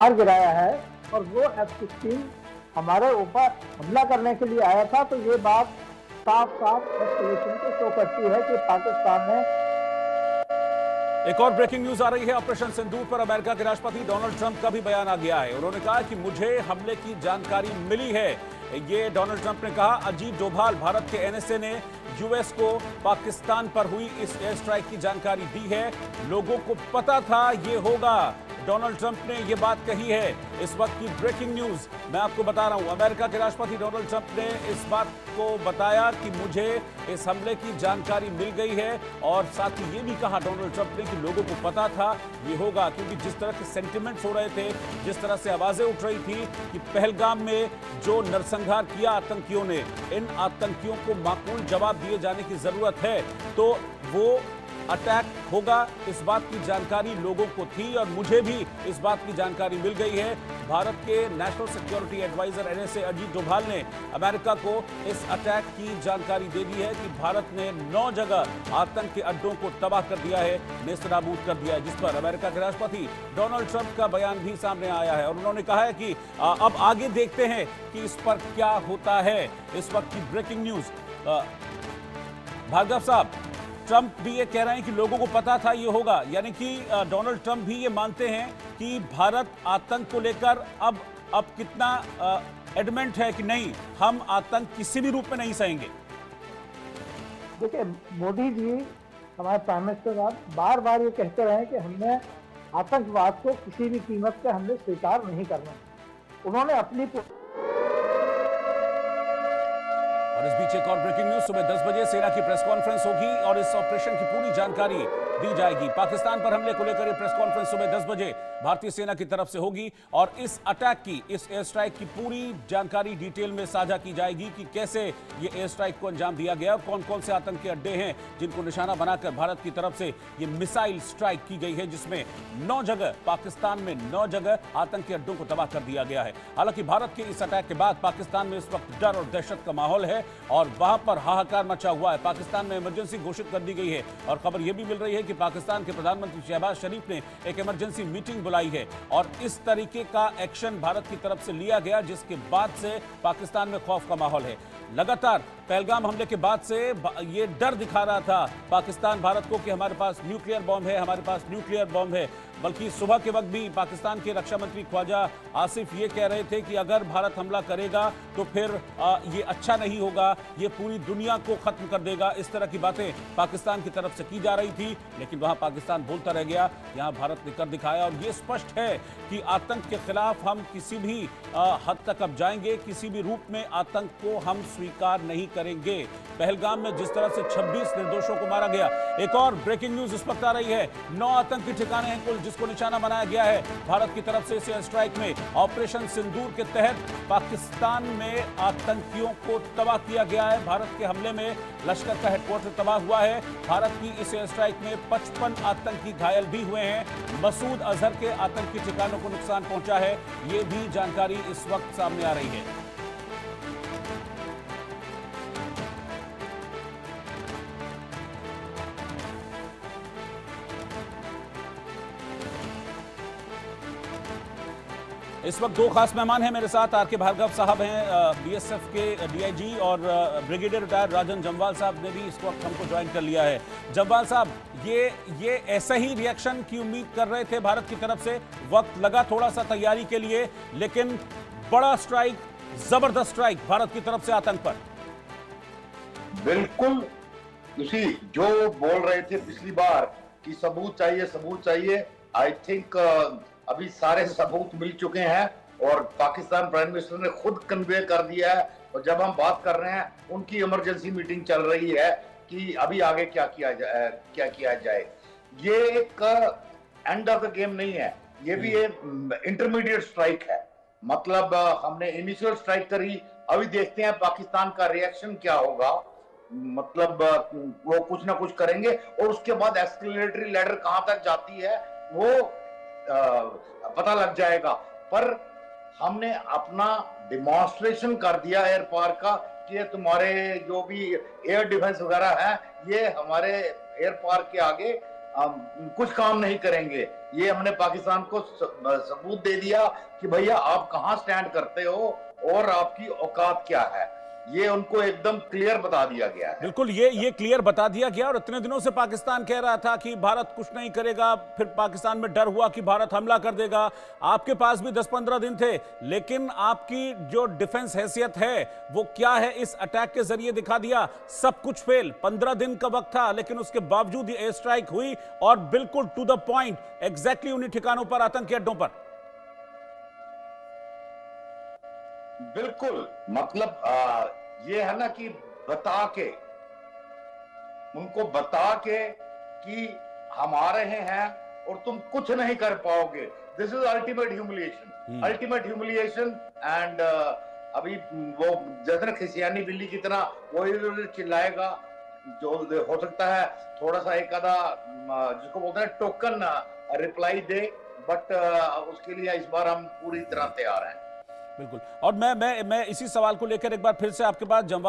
मार गिराया है और वो F-16 हमारे ऊपर हमला करने के लिए आया था। तो ये बात साफ-साफ एस्केलेशन को शो करती है कि पाकिस्तान ने एक और ब्रेकिंग न्यूज आ रही है। ऑपरेशन सिंदूर पर अमेरिका के राष्ट्रपति डोनाल्ड ट्रंप का भी बयान आ गया है। उन्होंने कहा कि मुझे हमले की जानकारी मिली है। ये डोनाल्ड ट्रंप ने कहा। अजीत डोभाल, भारत के एनएसए ने यूएस को पाकिस्तान पर हुई इस एयर स्ट्राइक की जानकारी दी है। लोगों को पता था ये होगा। डोनाल्ड ट्रंप ने यह बात कही है। इस वक्त की ब्रेकिंग न्यूज मैं आपको बता रहा हूं। अमेरिका के राष्ट्रपति डोनाल्ड ट्रंप ने इस बात को बताया कि मुझे इस हमले की जानकारी मिल गई है और साथ ही ये भी कहा डोनाल्ड ट्रंप ने कि लोगों को पता था ये होगा, क्योंकि जिस तरह के सेंटिमेंट्स हो रहे थे, जिस तरह से आवाजें उठ रही थी कि पहलगाम में जो नरसंहार किया आतंकियों ने, इन आतंकियों को माकूल जवाब दिए जाने की जरूरत है, तो वो अटैक होगा। इस बात की जानकारी लोगों को थी और मुझे भी इस बात की जानकारी मिल गई है। भारत के national security adviser NSA Ajit Doval ने अमेरिका को इस अटैक की जानकारी दे दी है कि भारत ने 9 जगह आतंक के अड्डों को तबाह कर दिया है, नेस्तनाबूद कर दिया है, जिस पर अमेरिका के राष्ट्रपति डोनाल्ड ट्रंप का बयान भी सामने आया है। और उन्होंने कहा है कि अब आगे देखते हैं कि इस पर क्या होता है। इस वक्त की ब्रेकिंग न्यूज। भार्गव साहब, ट्रंप भी ये कह रहे हैं कि लोगों को पता था ये होगा, यानी कि डोनाल्ड ट्रंप भी ये मानते हैं कि भारत आतंक को लेकर अब कितना एडमेंट है कि नहीं, हम आतंक किसी भी रूप में नहीं सहेंगे। देखिए, मोदी जी हमारे प्राइम मिनिस्टर साहब बार बार ये कहते रहे कि हमने आतंकवाद को किसी भी कीमत पे हमने स्वीकार नहीं करना। उन्होंने अपनी और इस बीच एक और ब्रेकिंग न्यूज। सुबह 10 बजे सेना की प्रेस कॉन्फ्रेंस होगी और इस ऑपरेशन की पूरी जानकारी दी जाएगी। पाकिस्तान पर हमले को लेकर यह प्रेस कॉन्फ्रेंस सुबह 10 बजे भारतीय सेना की तरफ से होगी और इस अटैक की, इस एयर स्ट्राइक की पूरी जानकारी डिटेल में साझा की जाएगी कि कैसे ये एयर स्ट्राइक को अंजाम दिया गया, कौन कौन से आतंक के अड्डे हैं जिनको निशाना बनाकर भारत की तरफ से ये मिसाइल स्ट्राइक की गई है, जिसमें 9 जगह, पाकिस्तान में 9 जगह आतंकी अड्डों को तबाह कर दिया गया है। हालांकि भारत के इस अटैक के बाद पाकिस्तान में इस वक्त डर और दहशत का माहौल है और वहां पर हाहाकार मचा हुआ है। पाकिस्तान में इमरजेंसी घोषित कर दी गई है और खबर यह भी मिल रही है कि पाकिस्तान के प्रधानमंत्री शहबाज शरीफ ने एक इमरजेंसी मीटिंग बुलाई है और इस तरीके का एक्शन भारत की तरफ से लिया गया, जिसके बाद से पाकिस्तान में खौफ का माहौल है। लगातार पहलगाम हमले के बाद से ये डर दिखा रहा था पाकिस्तान भारत को कि हमारे पास न्यूक्लियर बॉम्ब है, हमारे पास न्यूक्लियर बॉम्ब है। बल्कि सुबह के वक्त भी पाकिस्तान के रक्षा मंत्री ख्वाजा आसिफ ये कह रहे थे कि अगर भारत हमला करेगा तो फिर ये अच्छा नहीं होगा, ये पूरी दुनिया को खत्म कर देगा। इस तरह की बातें पाकिस्तान की तरफ से की जा रही थी, लेकिन वहां पाकिस्तान बोलता रह गया, यहां भारत ने कर दिखाया। और ये स्पष्ट है कि आतंक के खिलाफ हम किसी भी हद तक अब जाएंगे, किसी भी रूप में आतंक को हम स्वीकार नहीं करेंगे। पहलगाम में जिस तरह से 26 निर्दोषों को मारा गया। एक और ब्रेकिंग न्यूज इस वक्त आ रही है। 9 आतंकी ठिकाने हैं कुल जिसको निशाना बनाया गया है भारत की तरफ से इस एयर स्ट्राइक में। ऑपरेशन सिंदूर के तहत पाकिस्तान में आतंकियों को तबाह किया गया है। भारत के हमले में लश्कर का हेडक्वार्टर तबाह हुआ है। भारत की इस एयर स्ट्राइक में 55 आतंकी घायल भी हुए हैं। मसूद अजहर के आतंकी ठिकानों को नुकसान पहुंचा है, ये भी जानकारी इस वक्त सामने आ रही है। इस वक्त 2 खास मेहमान हैं मेरे साथ। आर के भार्गव साहब हैं, बीएसएफ के डीआईजी, और ब्रिगेडियर रिटायर्ड राजन जम्वाल साहब ने भी इस वक्त हमको ज्वाइन कर लिया है। जम्वाल साहब, ये ऐसा ही रिएक्शन की उम्मीद कर रहे थे भारत की तरफ से? वक्त लगा थोड़ा सा तैयारी के लिए, लेकिन बड़ा स्ट्राइक, जबरदस्त स्ट्राइक भारत की तरफ से आतंक पर। बिल्कुल उसी जो बोल रहे थे पिछली बार कि सबूत चाहिए, सबूत चाहिए। आई थिंक अभी सारे सबूत मिल चुके हैं और पाकिस्तान प्राइम मिनिस्टर ने खुद कन्वे कर दिया है। और जब हम बात कर रहे हैं, उनकी इमरजेंसी मीटिंग चल रही है कि अभी आगे क्या किया जाए। ये एक एंड ऑफ द गेम नहीं है, ये भी एक इंटरमीडिएट स्ट्राइक है। मतलब हमने इनिशियल स्ट्राइक करी, अभी देखते हैं पाकिस्तान का रिएक्शन क्या होगा। मतलब वो कुछ ना कुछ करेंगे और उसके बाद एस्केलेटरी लैडर कहां तक जाती है वो पता लग जाएगा। पर हमने अपना डिमॉन्स्ट्रेशन कर दिया एयर पार का कि ये तुम्हारे जो भी एयर डिफेंस वगैरह है, ये हमारे एयर पार के आगे कुछ काम नहीं करेंगे। ये हमने पाकिस्तान को सबूत दे दिया कि भैया आप कहां स्टैंड करते हो और आपकी औकात क्या है। ये उनको एकदम क्लियर बता दिया गया है। बिल्कुल, ये क्लियर बता दिया गया। और इतने दिनों से पाकिस्तान कह रहा था कि भारत कुछ नहीं करेगा, फिर पाकिस्तान में डर हुआ कि भारत हमला कर देगा। आपके पास भी 10-15 दिन थे, लेकिन आपकी जो डिफेंस हैसियत है वो क्या है, इस अटैक के जरिए दिखा दिया। सब कुछ फेल। 15 दिन का वक्त था, लेकिन उसके बावजूद एयर स्ट्राइक हुई और बिल्कुल टू द पॉइंट, एग्जैक्टली उन्हीं ठिकानों पर, आतंकी अड्डों पर। बिल्कुल, मतलब ये है ना कि बता के, उनको बता के कि हम आ रहे हैं और तुम कुछ नहीं कर पाओगे। This is ultimate humiliation and अभी वो जैसे खिसियानी बिल्ली की तरह वो इधर चिल्लाएगा। जो हो सकता है थोड़ा सा एक आधा जिसको बोलते हैं टोकन रिप्लाई दे, बट उसके लिए इस बार हम पूरी तरह तैयार हैं। बिल्कुल। और मैं इसी सवाल को लेकर एक बार फिर से आपके पास जमवाल